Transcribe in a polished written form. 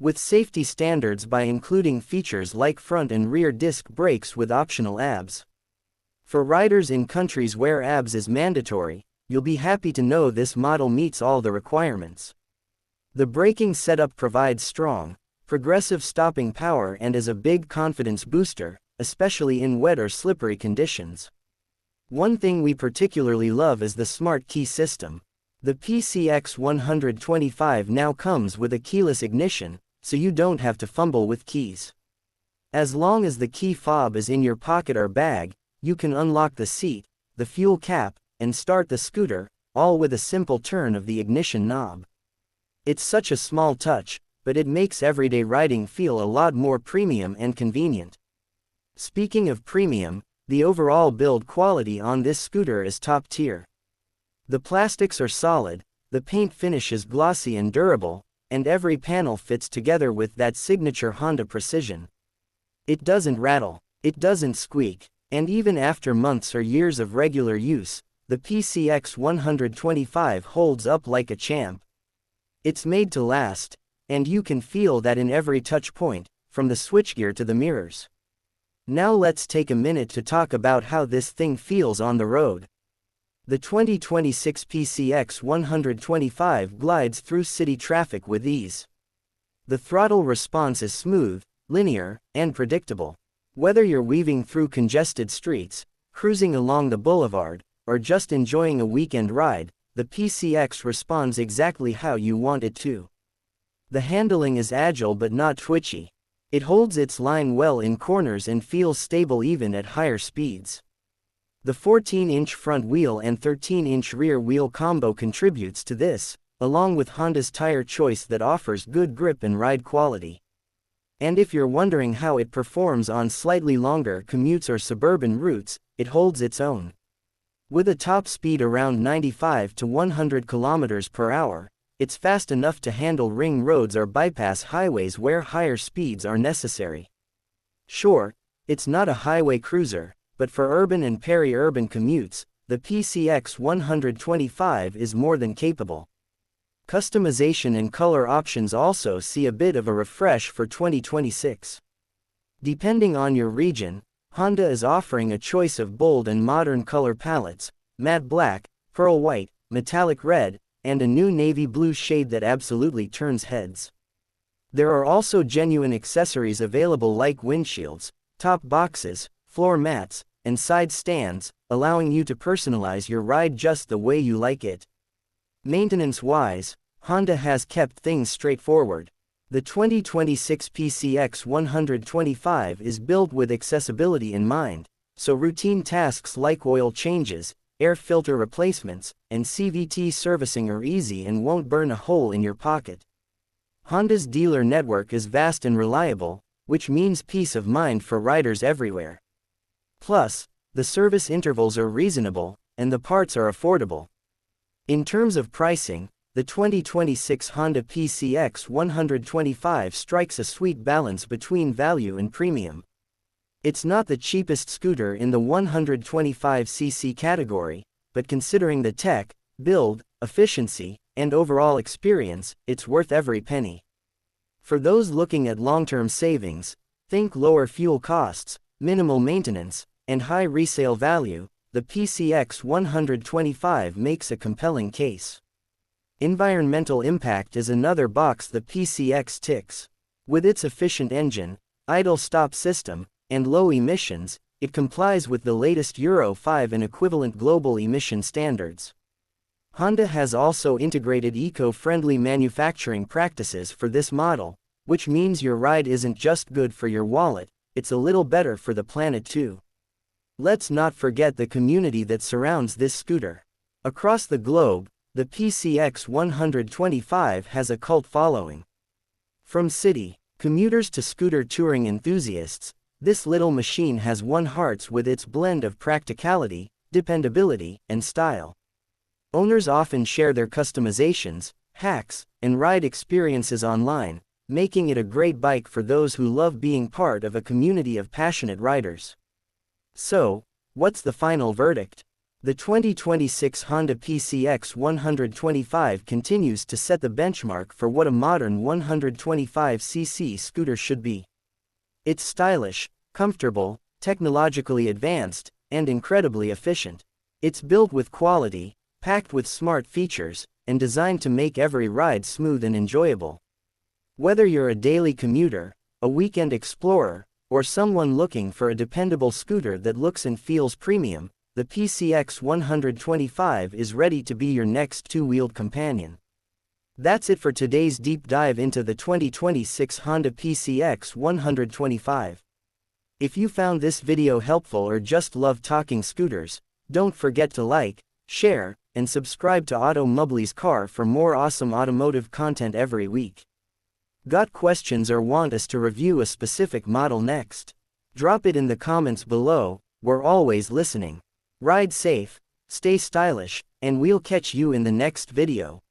with safety standards by including features like front and rear disc brakes with optional ABS. For riders in countries where ABS is mandatory, you'll be happy to know this model meets all the requirements. The braking setup provides strong, progressive stopping power and is a big confidence booster, especially in wet or slippery conditions. One thing we particularly love is the smart key system. The PCX125 now comes with a keyless ignition, so you don't have to fumble with keys. As long as the key fob is in your pocket or bag, you can unlock the seat, the fuel cap, and start the scooter, all with a simple turn of the ignition knob. It's such a small touch, but it makes everyday riding feel a lot more premium and convenient. Speaking of premium, the overall build quality on this scooter is top tier. The plastics are solid, the paint finish is glossy and durable, and every panel fits together with that signature Honda precision. It doesn't rattle, it doesn't squeak, and even after months or years of regular use, the PCX125 holds up like a champ. It's made to last, and you can feel that in every touch point, from the switchgear to the mirrors. Now let's take a minute to talk about how this thing feels on the road. The 2026 PCX125 glides through city traffic with ease. The throttle response is smooth, linear, and predictable. Whether you're weaving through congested streets, cruising along the boulevard, or just enjoying a weekend ride, the PCX responds exactly how you want it to. The handling is agile but not twitchy. It holds its line well in corners and feels stable even at higher speeds. The 14-inch front wheel and 13-inch rear wheel combo contributes to this, along with Honda's tire choice that offers good grip and ride quality. And if you're wondering how it performs on slightly longer commutes or suburban routes, it holds its own. With a top speed around 95 to 100 km per hour, it's fast enough to handle ring roads or bypass highways where higher speeds are necessary. Sure, it's not a highway cruiser, but for urban and peri-urban commutes, the PCX125 is more than capable. Customization and color options also see a bit of a refresh for 2026. Depending on your region, Honda is offering a choice of bold and modern color palettes, matte black, pearl white, metallic red, and a new navy blue shade that absolutely turns heads. There are also genuine accessories available like windshields, top boxes, floor mats, and side stands, allowing you to personalize your ride just the way you like it. Maintenance-wise, Honda has kept things straightforward. The 2026 PCX125 is built with accessibility in mind, so routine tasks like oil changes, air filter replacements, and CVT servicing are easy and won't burn a hole in your pocket. Honda's dealer network is vast and reliable, which means peace of mind for riders everywhere. Plus, the service intervals are reasonable, and the parts are affordable. In terms of pricing, the 2026 Honda PCX125 strikes a sweet balance between value and premium. It's not the cheapest scooter in the 125cc category, but considering the tech, build, efficiency, and overall experience, it's worth every penny. For those looking at long-term savings, think lower fuel costs, minimal maintenance, and high resale value, the PCX125 makes a compelling case. Environmental impact is another box the PCX ticks. With its efficient engine, idle stop system, and low emissions, it complies with the latest Euro 5 and equivalent global emission standards. Honda has also integrated eco-friendly manufacturing practices for this model, which means your ride isn't just good for your wallet, it's a little better for the planet too. Let's not forget the community that surrounds this scooter. Across the globe, the PCX125 has a cult following. From city commuters to scooter touring enthusiasts, this little machine has won hearts with its blend of practicality, dependability, and style. Owners often share their customizations, hacks, and ride experiences online, making it a great bike for those who love being part of a community of passionate riders. So, what's the final verdict? The 2026 Honda PCX125 continues to set the benchmark for what a modern 125cc scooter should be. It's stylish, comfortable, technologically advanced, and incredibly efficient. It's built with quality, packed with smart features, and designed to make every ride smooth and enjoyable. Whether you're a daily commuter, a weekend explorer, or someone looking for a dependable scooter that looks and feels premium, the PCX125 is ready to be your next two-wheeled companion. That's it for today's deep dive into the 2026 Honda PCX125. If you found this video helpful or just love talking scooters, don't forget to like, share, and subscribe to Automobily's Car for more awesome automotive content every week. Got questions or want us to review a specific model next? Drop it in the comments below, we're always listening. Ride safe, stay stylish, and we'll catch you in the next video.